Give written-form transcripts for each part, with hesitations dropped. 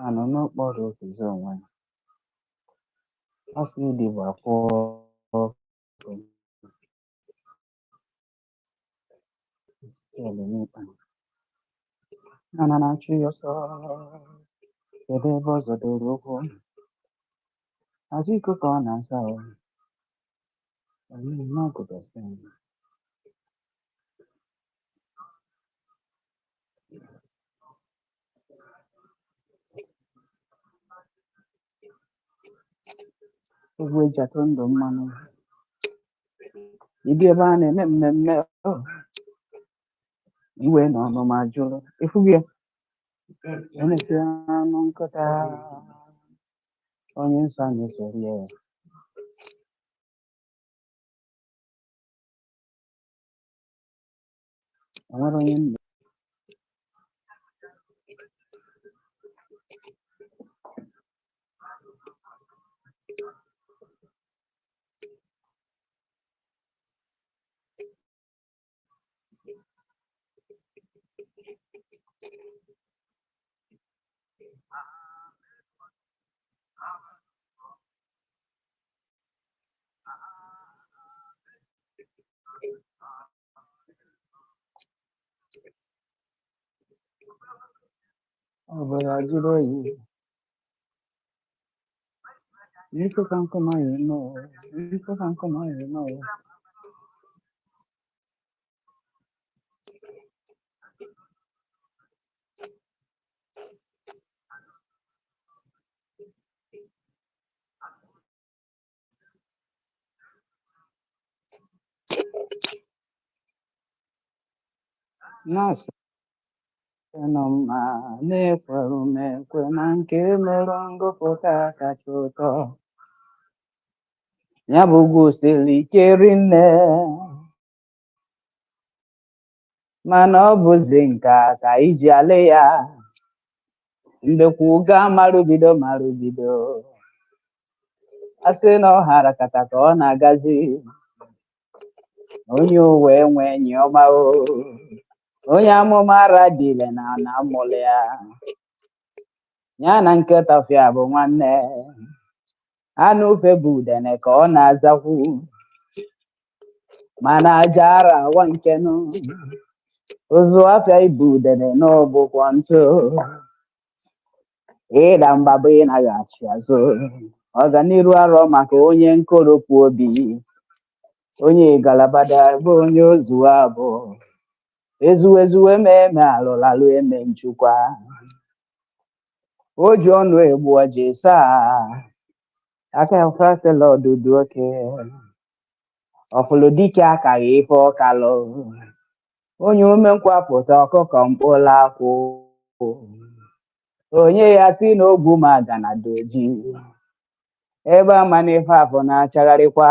anọ n'okporo ụzọ onwe ọ sị dị bụ afọ ana na-achụ ya ọsọ kedu ebe ọ zọdoro ụkwụ azụ iko ka ọ na-asa n'ọgụgọsị egwu eji atụ ndụ mmanụ ịdị ebe a na-eme mmemme iwe na ọnụma jụrụ efughị ya emesịa anụ nkọta onye nsọ a na-esori ya enwere onye nna obodo ajụrụ oyi iko ka nkọma ya nọ iko ka nkọma ya nọ na-asụ nọ mma na-ekwere umekwe na nke mere ngụpụta kacha ụtọ ya bụ ugwu siri ike rinne mana ọ bụzi nka ka iji ale ya ndekwu ga marụbido a sị na ọ hara kata ka ọ na-agazi onye uwe nwe enyi ọma onye amụma radile na amụlụ ya na nkịta fịa bụ nwanne anụ ufe bụ udene ka ọ na-azakwu mana aja ara awa nkenu ozu afịa ibu udene n'ọbụkwa ntụ ịda mgbaba ịnaghị achị azụ ọganiru arọ maka onye nkoropụ obi onye galabada bụ onye ozu abụ ezuwezuwe eme alụlalụ eme nchukwa o ji ọnụ egbu ọjị saa aka efesela ọdụdụ oke ọfụlụ dike akaghị ife ọkalụ onye umenkwapụta ọkụkọ mkpụla akwụ onye ya si n'ogwu magana doji ebe amana ife afọ na-achagharịkwa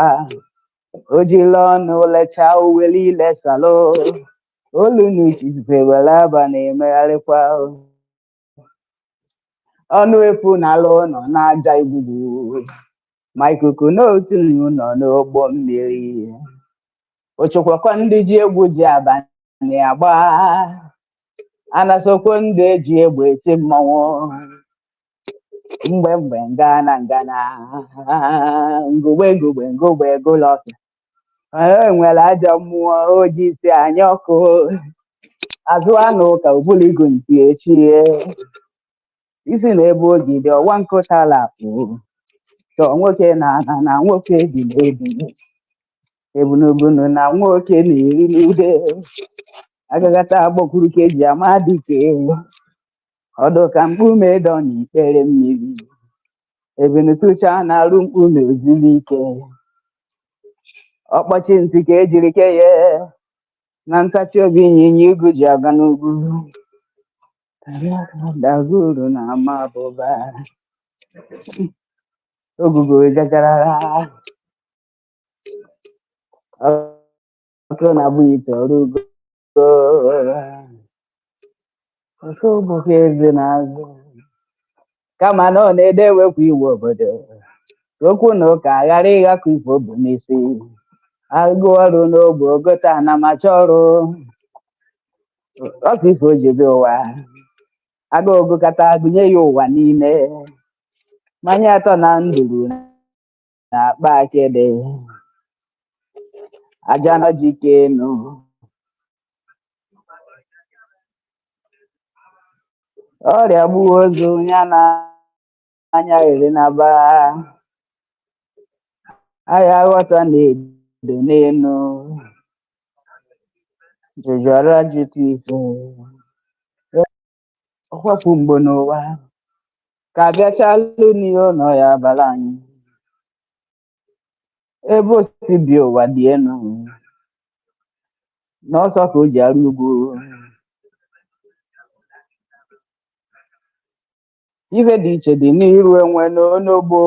o jila ọnụ lechaa uwe niile salụ olu n'ichife were aba na-emegharịkwa ọnụ efu na alụ nọ n'aja igbugbu ma ikuku n'otu nọ n'ụgbọ mmiri ochekwakwa ndị ji egwu ji abalị agba anasokwo ndị eji egbe eti mmọnwụ mgbe ngana ngugbe golọfịa enwere ajọ mmụọ oji isi anya ọkụ azụ anụ ka obuligo mpi echie isi na ebe ogide ọwa nkụtalapụ chọọ nwoke na nwoke bi n'ebi ebunobunu na nwoke na-eri n'ude agagata agbakwuru ka eji ama dike ọdụ ka mkpume dọ n'ikpere mmiri ebenutucha na-arụ mkpume ozuru ike ọkpọchi ntị ka ejiri keye na ntachi obi ịnyịnya igu ji aga n'ugwu daguru na ama abụba ogugo jajarara ọkụ na-abụ ite ọrụ ugo ọkụ ụbọchị eze na-azụ kama na ọ na-edewekwa iwu obodo okwu na ụka ghara ịghakọ ifo bụ n'isi agụ ọrụ n'ogbe ogote anamacha ọrụ ọfịfo jebe ụwa agụgụ kata gụnye ya ụwa niile mmanya atọ na nduru na akpa akịdị aja na jike enu ọrịa gbuo ozu ya na anya ere na ba agha ghọta na edo n'enu jụjụrụ jụtụ ife ọkwapụ mgbo n'ụwa ka abịachalụ n'ihe ụlọ ya bara anyị ebe osi bi ụwa dị enu n'ọsọ ka o ji arụ ugwu ife dị iche dị n'iru enwe n'onogbo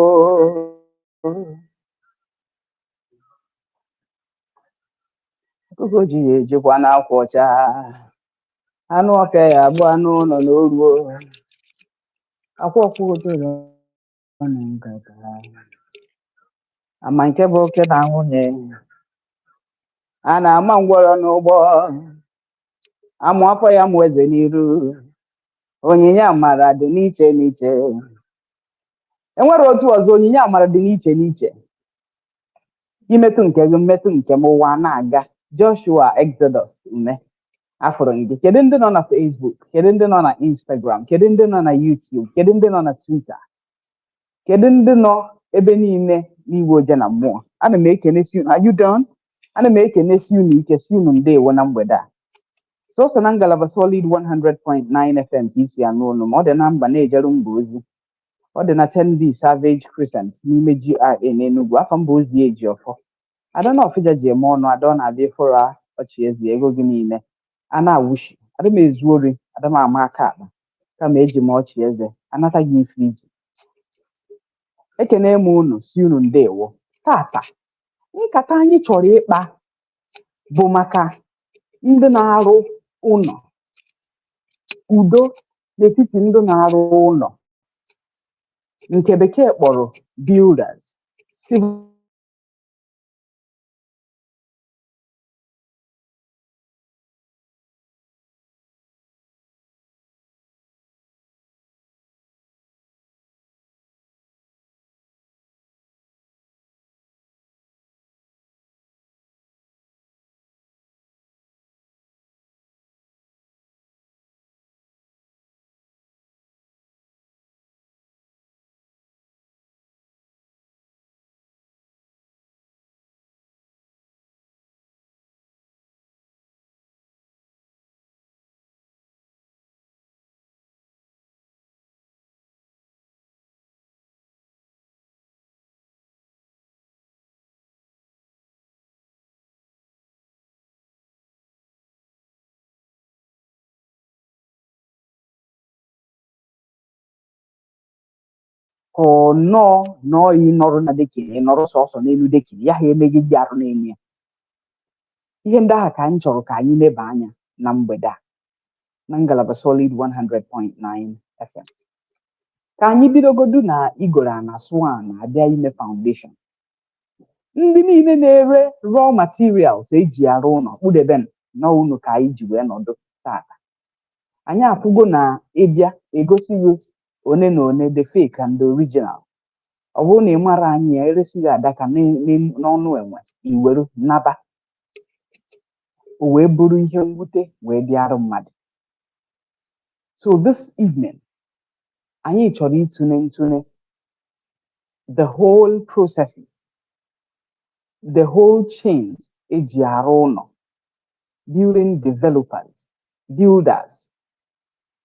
ọkụkọ ji ya ejekwa n'akwa ọcha anụ ọka ya abụ anụ ụlọ n'oruo akwa ọkwụotoro na nkata ama nke bụ oke na nwunye a na-ama ngwọrọ n'ụgbọ amụ afọ ya mụ eze n'iru onyinye amara dị n'iche n'iche enwere otu ọzọ onyinye amara dị n'iche n'iche imetụ nke gị mmetụ nke m ụwa na-aga Joshua Exodus ume afọrọ gị kedu ndị nọ na Facebook kedu ndị nọ na Instagram kedu ndị nọ na YouTube kedu ndị nọ na Twitter kedu ndị nọ ebe niile n'iwe oje na mmụọ ana m ekenesi unu are you done ana m ekenesi unu ike si unu ndewo na mgbede a sọsọ na ngalaba Solid 100.9 FM ka isi anụ unu ma ọ dị na mba na-ejeru mba ozi ọ dị na 10B Savage Crescent n'ime GRA n'Enugu afọ mba ozi eji ọfọ adana ọfịja ji eme ọnụ ada ọ na-abịa ịfụra ọchị ezi ego gị niile a na-awụshi ada m ezu ori ada m ama aka akpa kama eji m ọchị eze anata gị ife iji ekene m unu si unu ndewo tata nkata anyị chọrọ ịkpa bụ maka ndị na-arụ ụlọ udo n'etiti ndị na-arụ ụlọ nke bekee kpọrọ builders civil ka ọ nọọ ịnọrọ na dekiri ịnọrọ sọsọ n'elu dekiri ya ha emeghị gị arụ n'elu ya ihe ndị ahụ ka anyị chọrọ ka anyị leba anya na mgbede a na ngalaba Solid 100.9 FM ka anyị bidogodu na igoro ana sụa na-abịa ime foundation ndị niile na-ere raw materials eji arụ ụlọ kpụdebe n'ụlọ ka anyị ji wee nọdụ tata anyị afụgo na ịbịa egosighị one na one the fake and the original ọ bụrụ na ị mara anyị ya eresighị adaka n'ọnụ enwe iweru naba o wee bụrụ ihe mwute wee bịarụ mmadụ so this evening anyị chọrọ ntụne the whole processes the whole chains eji arụ ụlọ building developers builders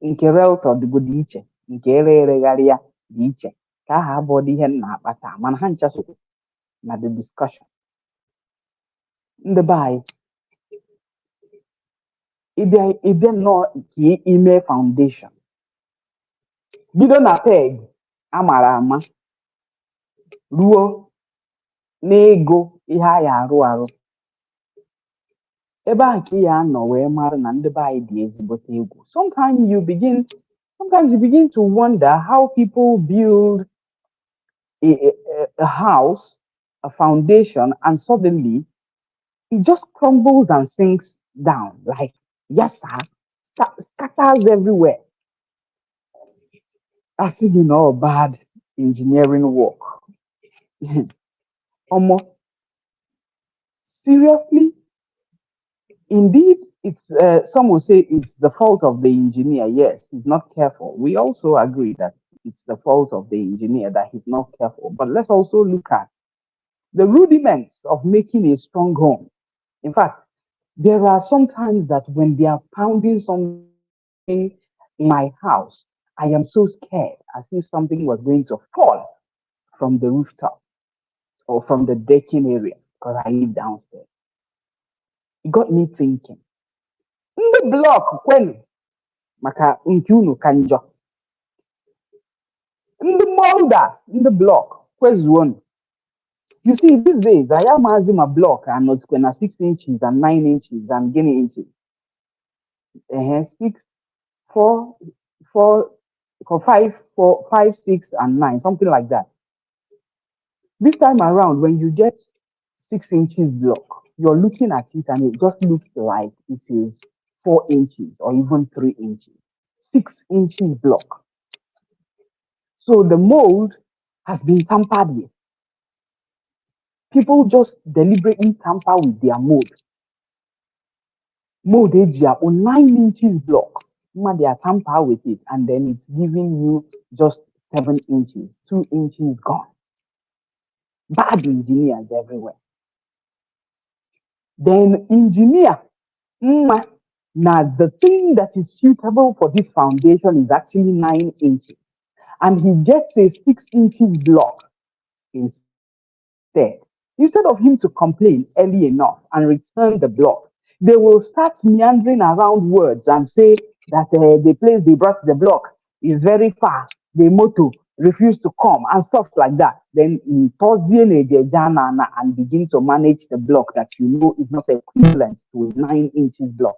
nke realtor dịgodo iche nke eregharị ya dị iche ka aha abụọdụ ihe na-akpata mana ha ncha sokwa na the discussion ndị be anyị ịbịa nnọọ ka ime foundation bido na peg amara ama ruo n'ego ihe a ya arụ ebe a ka ị ya anọ wee mara na ndị be anyị dị ezigbote egwu sometimes you begin to wonder how people build a house, a foundation, and suddenly it just crumbles and sinks down like, yes, sir, scatters everywhere. As if you know bad engineering work. Almost seriously, indeed, it's some will say it's the fault of the engineer. Yes, he's not careful. We also agree that it's the fault of the engineer that he's not careful. But let's also look at the rudiments of making a strong home. In fact, there are some times that when they are pounding something in my house, I am so scared as if something was going to fall from the rooftop or from the decking area because I live downstairs. It got me thinking. The block when maka nke unu ka njọ. The molders in the block kwezuonu. You see, these days I am asking my block and not na 6 inches and 9 inches and guinea inches. 6, 4, 4, 5, 4, 5, 6, and 9, something like that. This time around, when you get 6 inches block, you're looking at it and it just looks like it is 4 inches or even 3 inches. 6 inches block. So the mold has been tampered with. People just deliberately tamper with their mold. Mold area on 9 inches block. They are tamper with it and then it's giving you just 7 inches, 2 inches gone. Bad engineers everywhere. Then engineer, now the thing that is suitable for this foundation is actually 9 inches, and he gets a 6 inches block instead. Instead of him to complain early enough and return the block, they will start meandering around words and say that the place they brought the block is very far. The motor refused to come and stuff like that. Then he pause the jana and begin to manage the block that you know is not equivalent to a 9 inches block.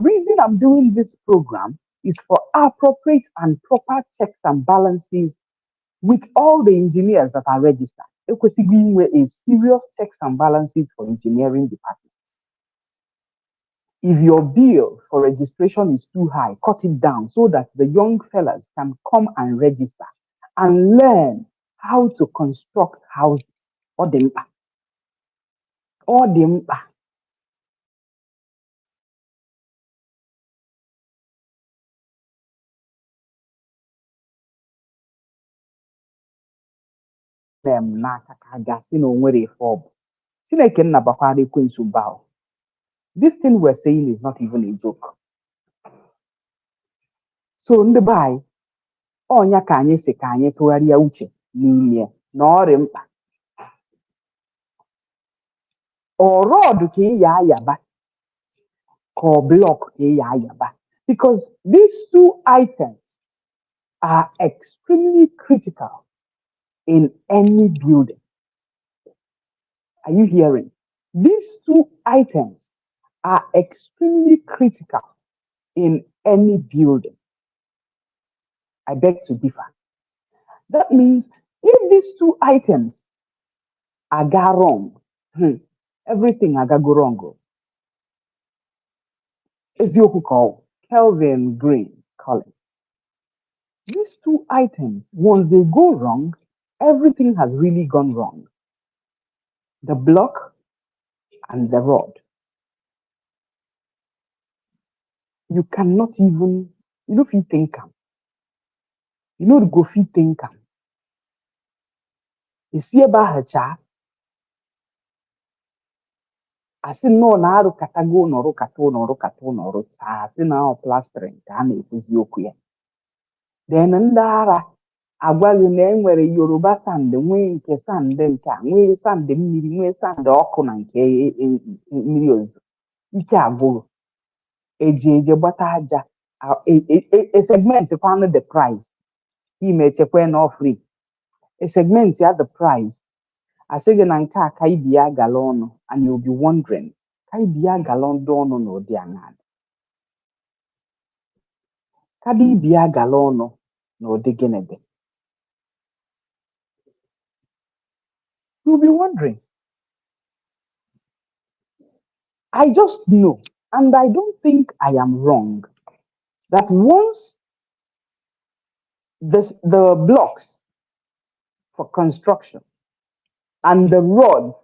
Reason I'm doing this program is for appropriate and proper checks and balances with all the engineers that are registered. Ekwesịghị inwe a serious checks and balances for engineering departments. If your bill for registration is too high, cut it down so that the young fellas can come and register and learn how to construct houses. Ọ dị mkpa. Ọ dị mkpa. N'aka ka a ga-asị na o nwere ife ọ bụ. Chineke nna bakwara ekwensu mba ahụ. This thing we're saying is not even a joke. So ndị be anyị, ọnya ka anyị si ka anyị tụgharịa uche n'ime na ọrị mkpa. Ọ rọdụ ka ị ya ayaba ka ọ blọk ka ị ya ayaba. Because these two items are extremely critical in any building. Are you hearing? These two items are extremely critical in any building. I beg to differ. That means if these two items are wrong, everything aga go wrong. Eziokwu call Kelvin Green calling. These two items, once they go wrong, everything has really gone wrong. The block and the rod. You cannot even, you know, if you think, you know, go fit think. You see about her chat. I say no na arụ katago n'ọrụ kata n'ọrụ taa sị na ọ plastering ka a na-ekwuzi okwu ya. Then ndị ara agwaghị na enwere Yoruba sand nwee nke sand nke a nwee sand mmiri nwee sand ọkụ na nke mmiri ozuzo ike agwụrụ eje gbata aja segment kwanụ the price imechekwa na free segment ya the price asị gị na nke a ka ibi ya gala ọnụ and you'll be wondering ka ibi ya gala ndị ọnụ n'ụdị aṅaa ka ibi ya gala ọnụ n'ụdị gịnị dị. You'll be wondering. I just know, and I don't think I am wrong, that once the blocks for construction and the rods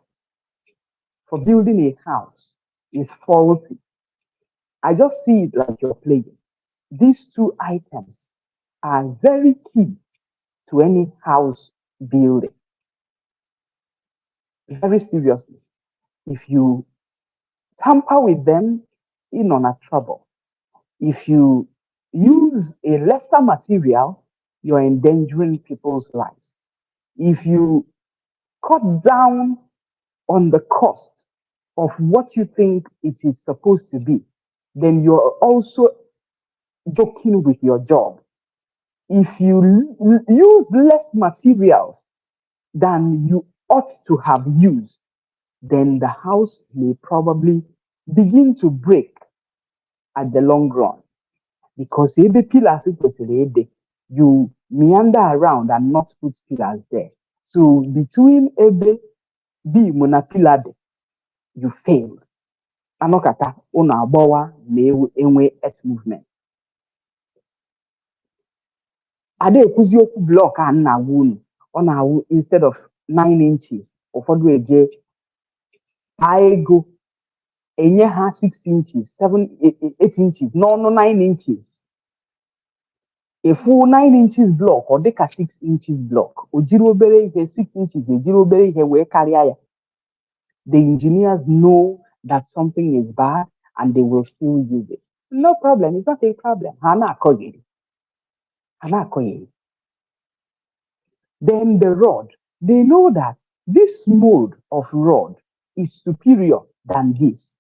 for building a house is faulty, I just see it like you're playing. These two items are very key to any house building. Very seriously. If you tamper with them, you're in trouble. If you use a lesser material, you're endangering people's lives. If you cut down on the cost of what you think it is supposed to be, then you're also joking with your job. If you use less materials than you ought to have used, then the house may probably begin to break at the long run. Because ebe pillars you meander around and not put pillars there. So between ebe beam na pillar, you failed. Anokata una agbawa na enwe earth movement. Ade ekuzi okwu block a na-awụ unu ọ na-awụ instead of 9 inches ụfọdụ eje ego enye ha 6 inches 7 8 inches n'ọnụ 9 inches a full 9 inches block or dịka 6 inches block o jiri obere ihe 6 inches ejiri obere ihe wee karịa ya. The engineers know that something is bad and they will still use it. No problem, it's not a problem. Ha na-akọgheri. Then the rod, they know that this mode of rod is superior than this.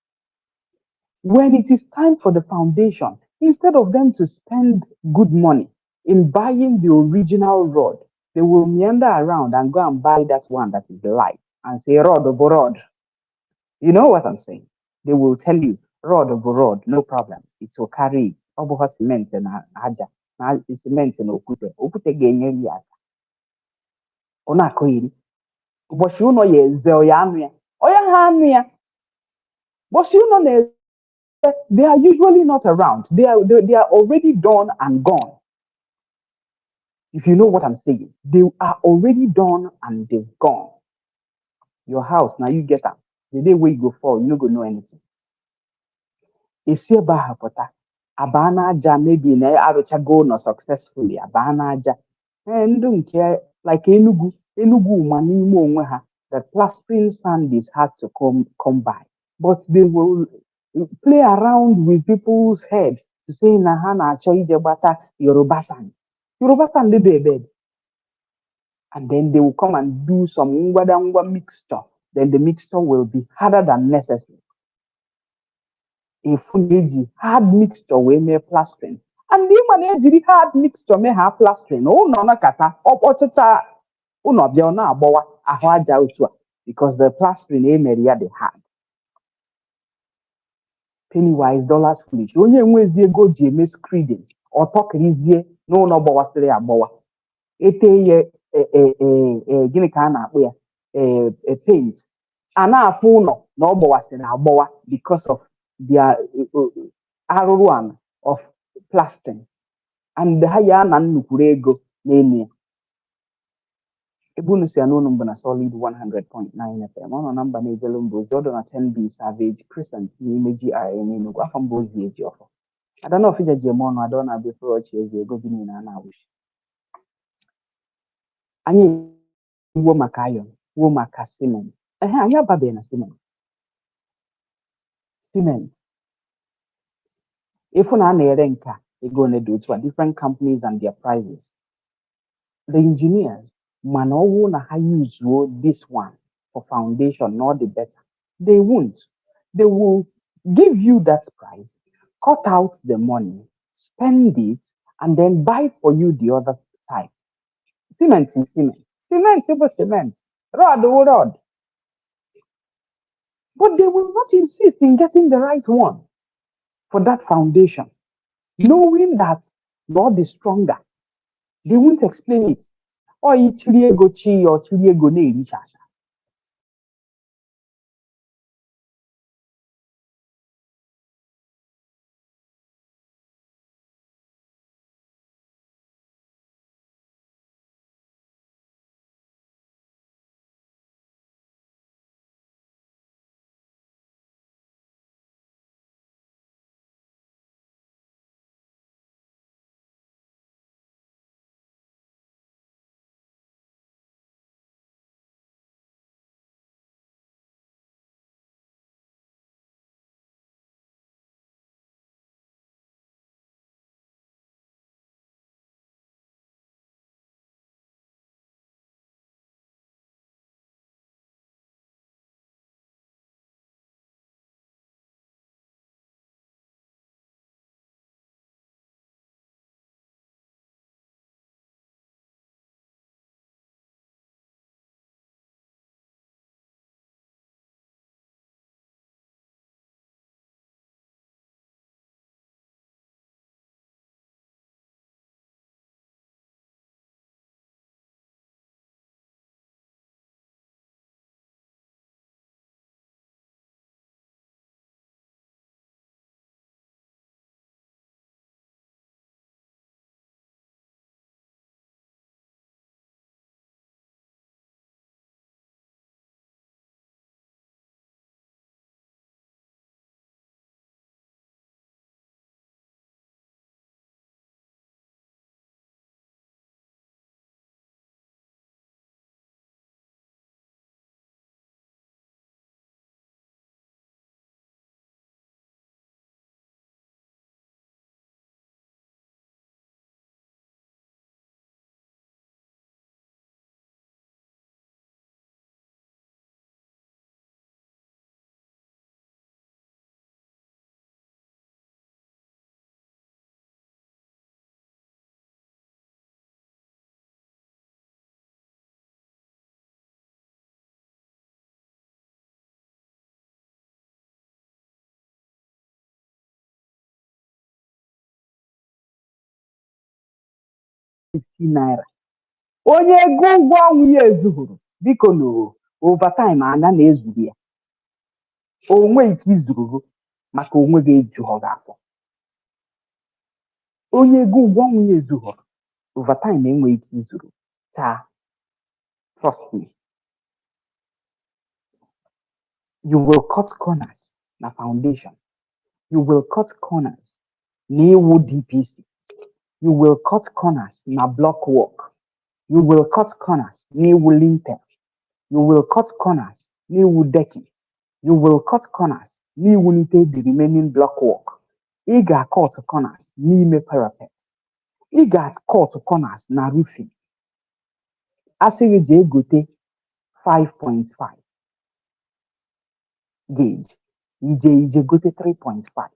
When it is time for the foundation, instead of them to spend good money in buying the original rod, they will meander around and go and buy that one that is light and say, rod over rod. You know what I'm saying? They will tell you, Rod bụ rod, no problem. It will carry it. Ọ bụghị cement na aja na cement na okwute. Okwute ga-enyere ya aka. Ọ na-akọghịrị. Ụbọchị ụnọ ya eze ọya anụ ya. Ọya ha anụ ya. Ụbọchị ụnọ na-eze, they are usually not around. They are already done and gone. If you know what I'm saying, they are already done and they've gone. Your house, now you get up. The day where you go fall, you no go know anything. Esi ebe ahụ pụta, abaa n'aja maybe na arụchago ụlọ successfully, abaa n'aja. Ndụ nke like Enugu ma n'ime onwe ha, the plastering sand is hard to come by. But they will play around with people's head to say na ha na-achọ ije gbata Yoruba sand. Yoruba sand dị ebe. And then they will come and do some ngwa mixture. Then the mixture will be harder than necessary. If you hard mixture we make plastering. And the man hard mixture may have plastering. Oh no na kata opposita uno bia na agbawa ahụ aja otu a because the plastering area they hard. Pennywise dollars foolish. Onye enwezi ego ji eme screeding or tọkirizie n'ụlọ gbawasịrị agbawa. Ete ye gịnị ka a na-akpọ ya paint. A na-afụ ụlọ na ọ gbawasịrị agbawa because of their arụrụ ana of plastering. And ha ya na nnukwuru ego n'elu ya. Ebe unu si anụ unu mbụ na Solid 100.9 FM. Ọ nọ na mba na-ejelu mba ozi ọdụ na 10B Savage Crescent n'ime GRA n'Enugu. Afọ mbụ ozi eji ọfọ. Ada na ọfịja ji eme ọnụ ada ọ na-abịa efere ọchị ezi ego gị niile a na-awụshi. Anyị wuo maka iron, wuo maka cement. Anyị ababeghị na cement. Cement. Ịfụ na a na-ere nka ego ole dị otu a, different companies and their prices. The engineers, mana ọwụ na ha use this one for foundation, not the better. They won't. They will give you that price, cut out the money, spend it, and then buy for you the other side. Cement is cement. Cement is cement. Rod will rod. But they will not insist in getting the right one for that foundation, knowing that God is stronger. They won't explain it. Or it's go chi or go ne 50 naira. Onye ego ụgwọ ọnwụ ya ezughuru, biko na overtime anya na-ezuru ya. O nweghị ike izuru gị maka onwe gị ejughọ gị afọ. Onye ego ụgwọ ọnwụ ya ezughuru, overtime enweghị ike izuru. Taa, trust me. You will cut corners na foundation. You will cut corners na iwu DPC. You will cut corners na block work. You will cut corners na iwu lintel. You will cut corners na iwu decking. You will cut corners na iwulite the remaining block work. Ị ga-cut corners n'ime parapet. Ị ga-cut corners na roofing. Asị gị jee gote 5.5 gauge. Ije gote 3.5.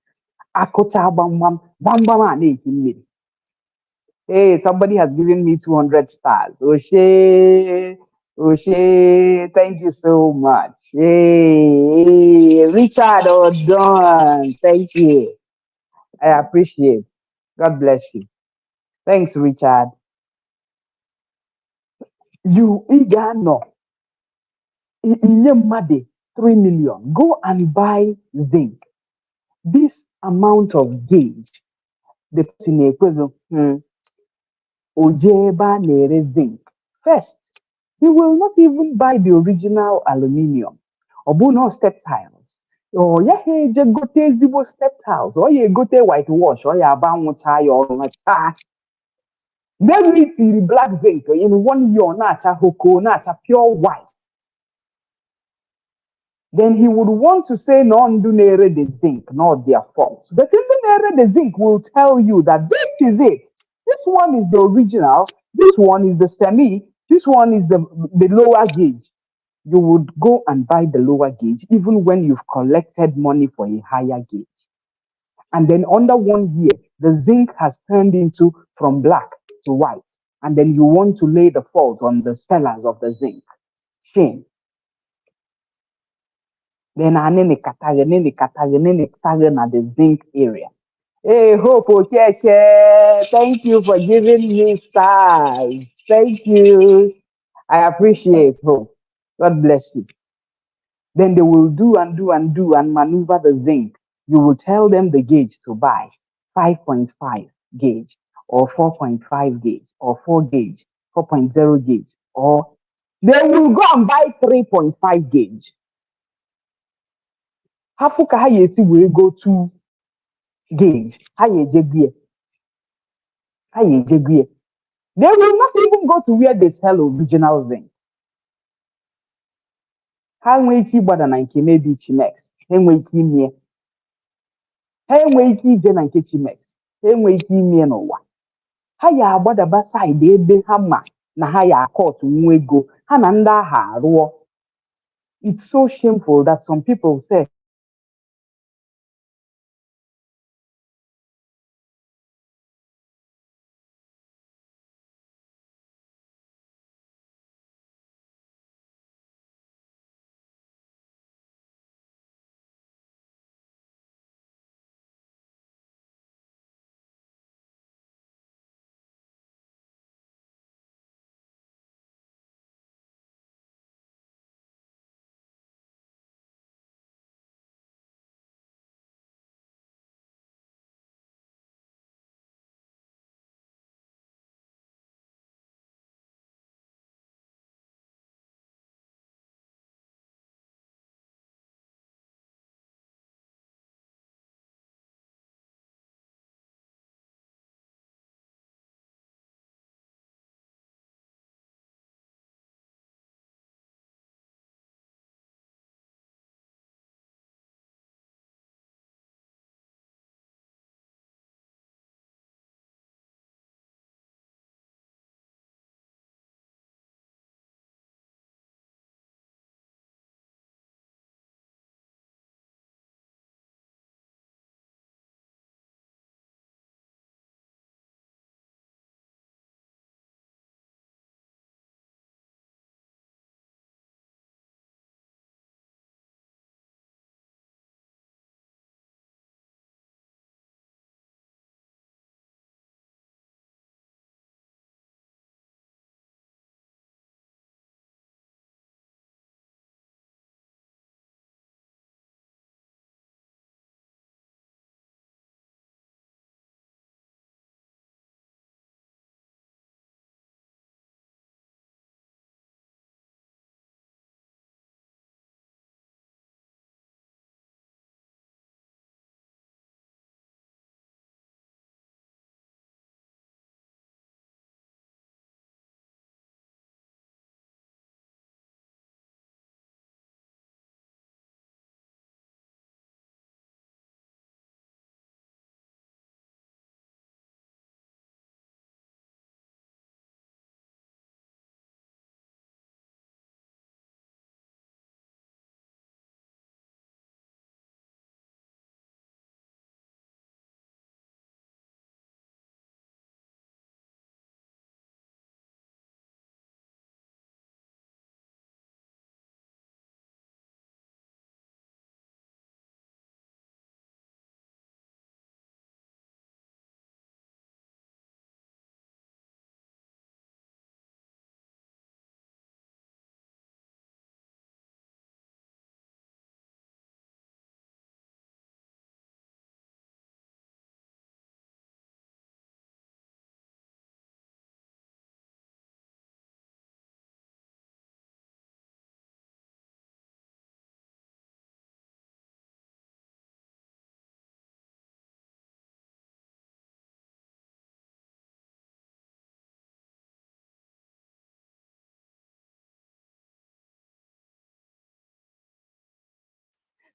Akụcha gbamgbam a na-eti mmiri. Hey, somebody has given me 200 stars. Oshe, Oshe, thank you so much. Hey, Richard Odon, thank you. I appreciate. God bless you. Thanks, Richard. You eager no. In your money, 3 million. Go and buy zinc. This amount of gauge, the person equivalent, Ojeba Nere zinc. First, you will not even buy the original aluminium. Obuno step tiles. Or yeah, hey, just go to ezigbo step tiles. Or you go to whitewash. Or you abanwu chai or cha. Then we see the black zinc in 1 year, nacha hoko, nacha pure white. Then he would want to say no ndunere the zinc, not their fault. But ndunere the zinc will tell you that this is it. This one is the original, this one is the semi, this one is the lower gauge. You would go and buy the lower gauge even when you've collected money for a higher gauge. And then under 1 year, the zinc has turned into from black to white. And then you want to lay the fault on the sellers of the zinc. Shame. Then nene kataga na the zinc area. Hey, Hope Okeke, thank you for giving me stars. Thank you. I appreciate Hope. God bless you. Then they will do and maneuver the zinc. You will tell them the gauge to buy 5.5 gauge or 4.5 gauge or 4 gauge, 4.0 gauge, or they will go and buy 3.5 gauge. Hafu ka ha yesi wee go to gauge. Ha yejegie. They will not even go to where they sell original zinc. Ha enweghị ike ịgbada na nke maybe Chimex. Ha enweghị ike ime. Ha enweghị ike ije na nke Chimex. Ha enweghị ike ime n'ụwa. Ha ya agbadaba side ebe ha ma na ha ya akọt nwa ego. Ha na ndị agha arụọ. It's so shameful that some people say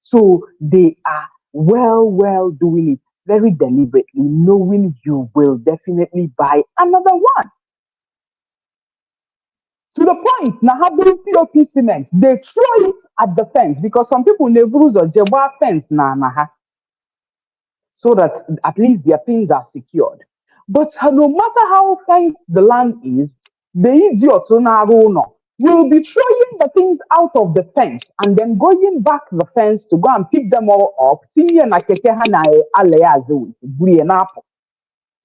So they are well doing it very deliberately, knowing you will definitely buy another one. To the point, now having POP cement, they throw it at the fence because some people never use a jeba fence na so that at least their things are secured. But no matter how fenced the land is, the idiots will be throwing the things out of the fence and then going back the fence to go and pick them all up.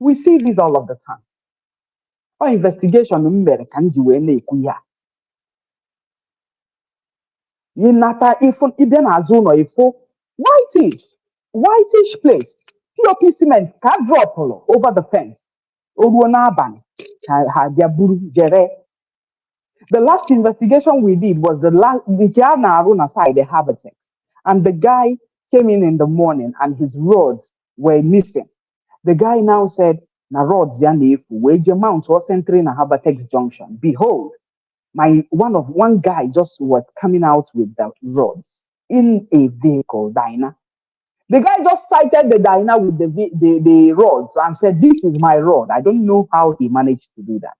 We see this all of the time. Our investigation can do any Yinata ifo ibe n'azụ ụlọ ifo whitish whitish place pop cement ka dropụrụ over the fence o ruo n'abalị ha bịa buru jere. The last investigation we did was the last nke a na-arụ na side Habitat, and the guy came in the morning and his rods were missing. The guy now said na rods ya na-efu wee je mount or centering na Habitat junction. Behold, one guy just was coming out with the rods in a vehicle dyna. The guy just sighted the dyna with the rods and said, "This is my rod." I don't know how he managed to do that.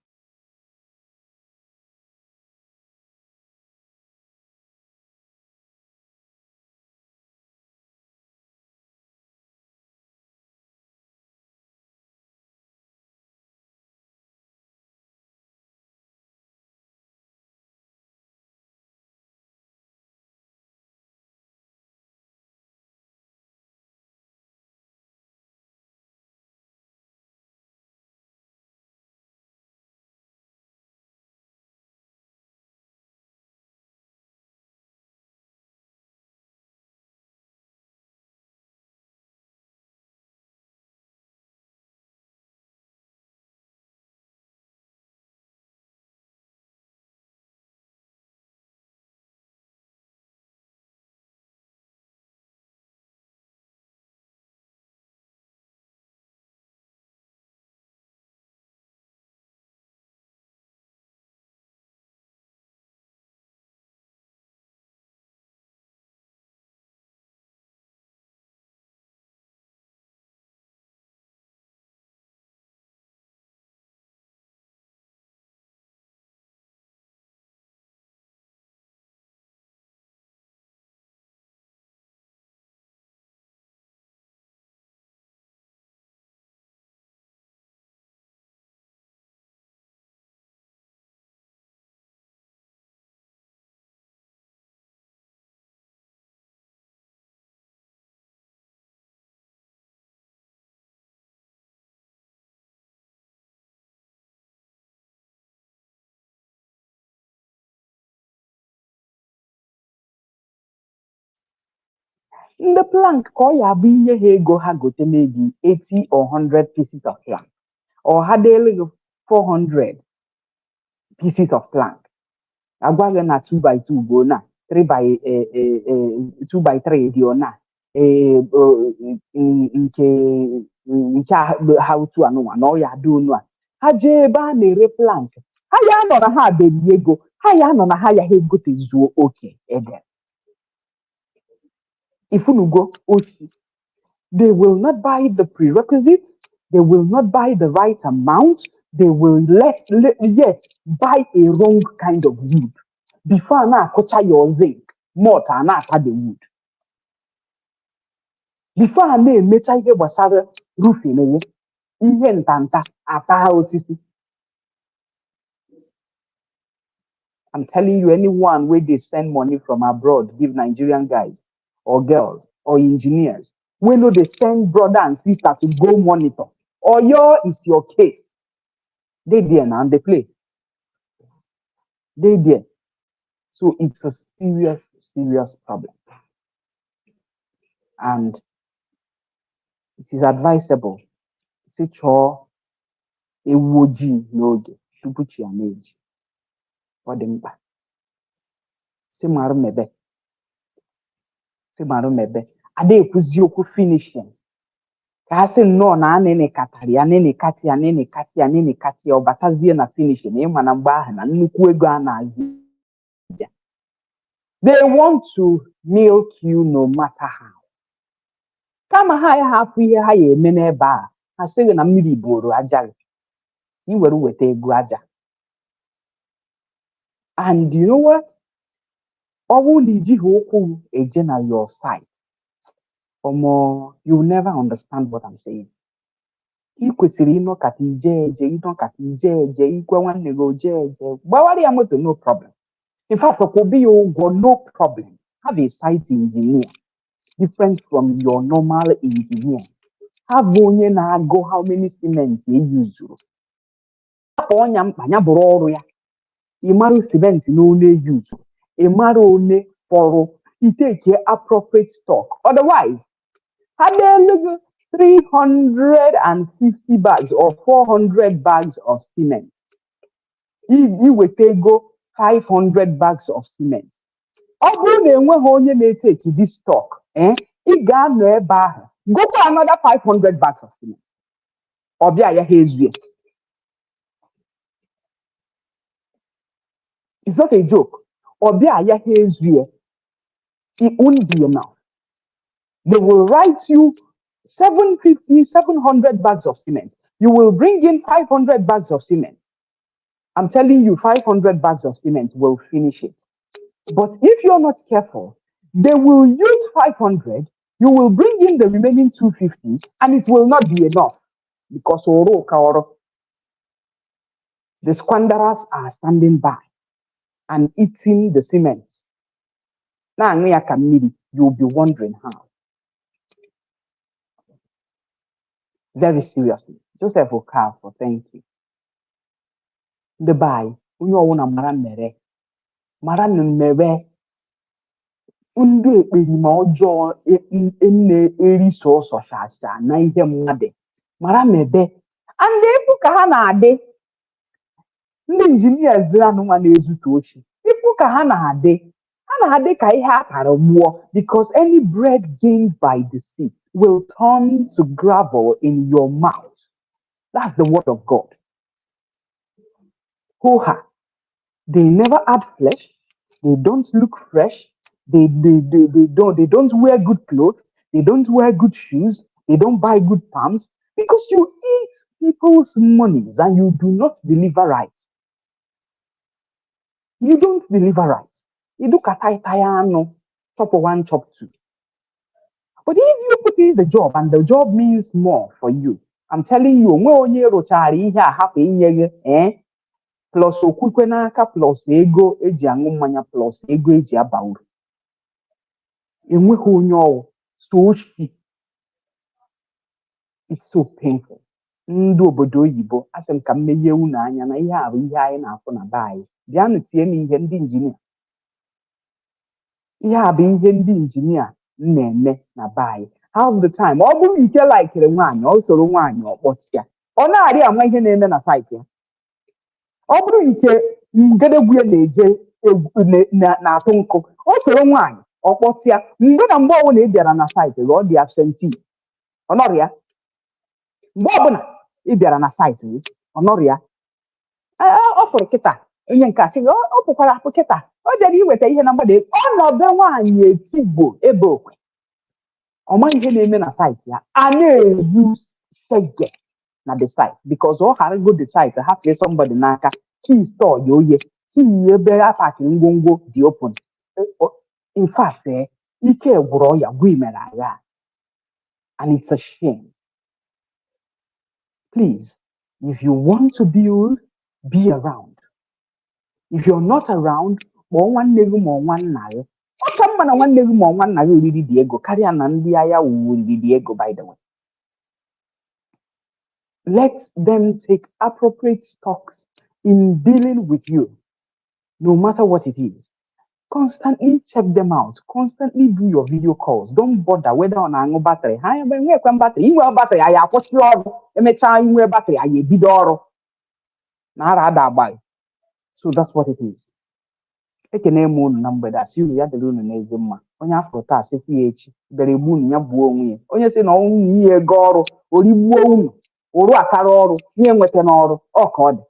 In the plank, koya binye hego ha gote maybe 80 or 100 pieces of plank, or had 400 pieces of plank. Agwaga na 2 by 2 go na 3 by 2 by 3 di ona nke how to anụnwa na ọ ya dị onu a ha jee ebe a na-ere plank ha ya nọ na ha abeli ego ha ya nọ na ha ya ha egotezuo oke ede ifunugo oshi. They will not buy the prerequisites, they will not buy the right amount, they will yet buy a wrong kind of wood. Before na akọcha your zinc, mortar na aka the wood. Before na emecha ihe gbasara roofing ya, ihe ntanta ata ha osisi. I'm telling you, anyone where they send money from abroad, give Nigerian guys or girls or engineers, we know they send brother and sister to go monitor. Or your is your case. They there now and they play. They there. So it's a serious problem. And it is advisable to chọọ ewu ojii n'oge tupu chi ya na-eji. Ọ dị mkpa. Si marụ mebe. Ada ekwuzi okwu finishing. Ka a sị nnọọ na anịnịkatara ya anịnịkatị ọ batazie na finishing ịma na mgbe ahụ na nnukwu ego a na-azụ They want to milk you no matter how. Kama ha hapụ ihe ha ya eme n'ebe a, ha sịghị na mmiri buru aja gị, i were weta ego aja. And you know what? Ọ bụrụ na ijighị ụkwụ eje na your side, you will never understand what I'm saying. I kwesịrị ịnọkata ije eje ikwe nwanne gị oje eje gbawara ya moto, no problem. In fact, ọkwụbi ya ụgwọ, no problem. Have a site engineer different from your normal engineer. Have onye na-agụ how many cement you use. Afọ ọnya mkpa ya bụrụ ọrụ ya. Ị mara cement na one use. Ị mara one fọrọ. You take appropriate stock. Otherwise, have they 350 bags or 400 bags of cement? You will go 500 bags of cement. Ọ bụrụ na enweghị onye na-etake this stock, ị ga-anọ ebe ahụ go for another 500 bags of cement. Ọbịa ya ha ezuye. It's not a joke. Ọbịa ya ha ezuye. It won't be enough. They will write you 750, 700 bags of cement. You will bring in 500 bags of cement. I'm telling you, 500 bags of cement will finish it. But if you're not careful, they will use 500, you will bring in the remaining 250, and it will not be enough. Because the squanderers are standing by and eating the cement. Now, you'll be wondering how. Very seriously. Joseph Okafor, thank you. The buy, onye ọwụna mara mmere ndị ekperima ọjọọ na-eri sọsọ shasha na ihe mmadụ mara mebe and ịfụ ka ha na-adị ndị injinias anụnwa na-ezute ochi ịfụ ka ha na-adị ka ihe akara gbuo because any bread gained by deceit will turn to gravel in your mouth. That's the word of God. Hoha. They never add flesh. They don't look fresh. They don't wear good clothes. They don't wear good shoes. They don't buy good palms because you eat people's monies and you do not deliver right. You don't deliver right. You do katayano, chop 1, chop 2. But if you put in the job and the job means more for you, I'm telling you, plus okwukwe n'aka plus ego eji aṅụ mmanya plus ego eji aba uru. Enweghị onye ọwụ so shi. It's so painful. Ndị obodo oyibo asị m ka m meghee unu anya na ihe a bụ ihe anyị na-afụ na be anyị. Bịanụ tie n'ihe ndị injinia. Ihe a bụ ihe ndị injinia na-eme na be anyị. Half the time, ọ bụrụ nke laikere nwaanyị, ọ soro nwaanyị ọkpọtịa. Ọ na-arị ama ihe na-eme na site ya. Ọ bụrụ nke ngedegwu ya na-eje na-atụ nkụ, o soro nwaanyị ọkpọtịa mgbe na mgbe ọbụla ị bịara na site gị ọ dị absentee. Ọ nọrọ ya. Mgbe ọbụla ị bịara na site gị ọ nọrọ ya. Ọ fụrụ kịta onye nke a sị gị ọ pụkwara apụ kịta o jere iweta ihe na mgbada ọ nọbe nwaanyị etigbo ebe okwe. Ọ ma ihe na-eme na site ya a na-ezu shege na the site because ọ ghara go the site hapụ somebody n'aka key store ya oye key ebe apakịrị ngwongwo dị open. In fact, ike gwụrụ ya gwa imere agha and it's a shame. Please, if you want to build, be around. If you're not around, kpọọ nwanne gị ma nwanna gị. Ọ ka mma na nwanne gị ma nwanna gị oriri dị ego karịa na ndị agha oriri dị ego, by the way. Let them take appropriate stocks in dealing with you, no matter what it is. Constantly check them out. Constantly do your video calls. Don't bother whether on a battery. Hi, when we have battery, you have battery. I have put your time you have battery. I have bidoro. So that's what it is. Ekene moon number that's you ya the rune nezima. Onye afro ta sekwu ya echi. Bere moon ya buo onwe. Onye se na onwu yi ego ọrụ, ori buo unu. Oru akara ọrụ, ihe nwete n'ọrụ, ọ ka ọ dị.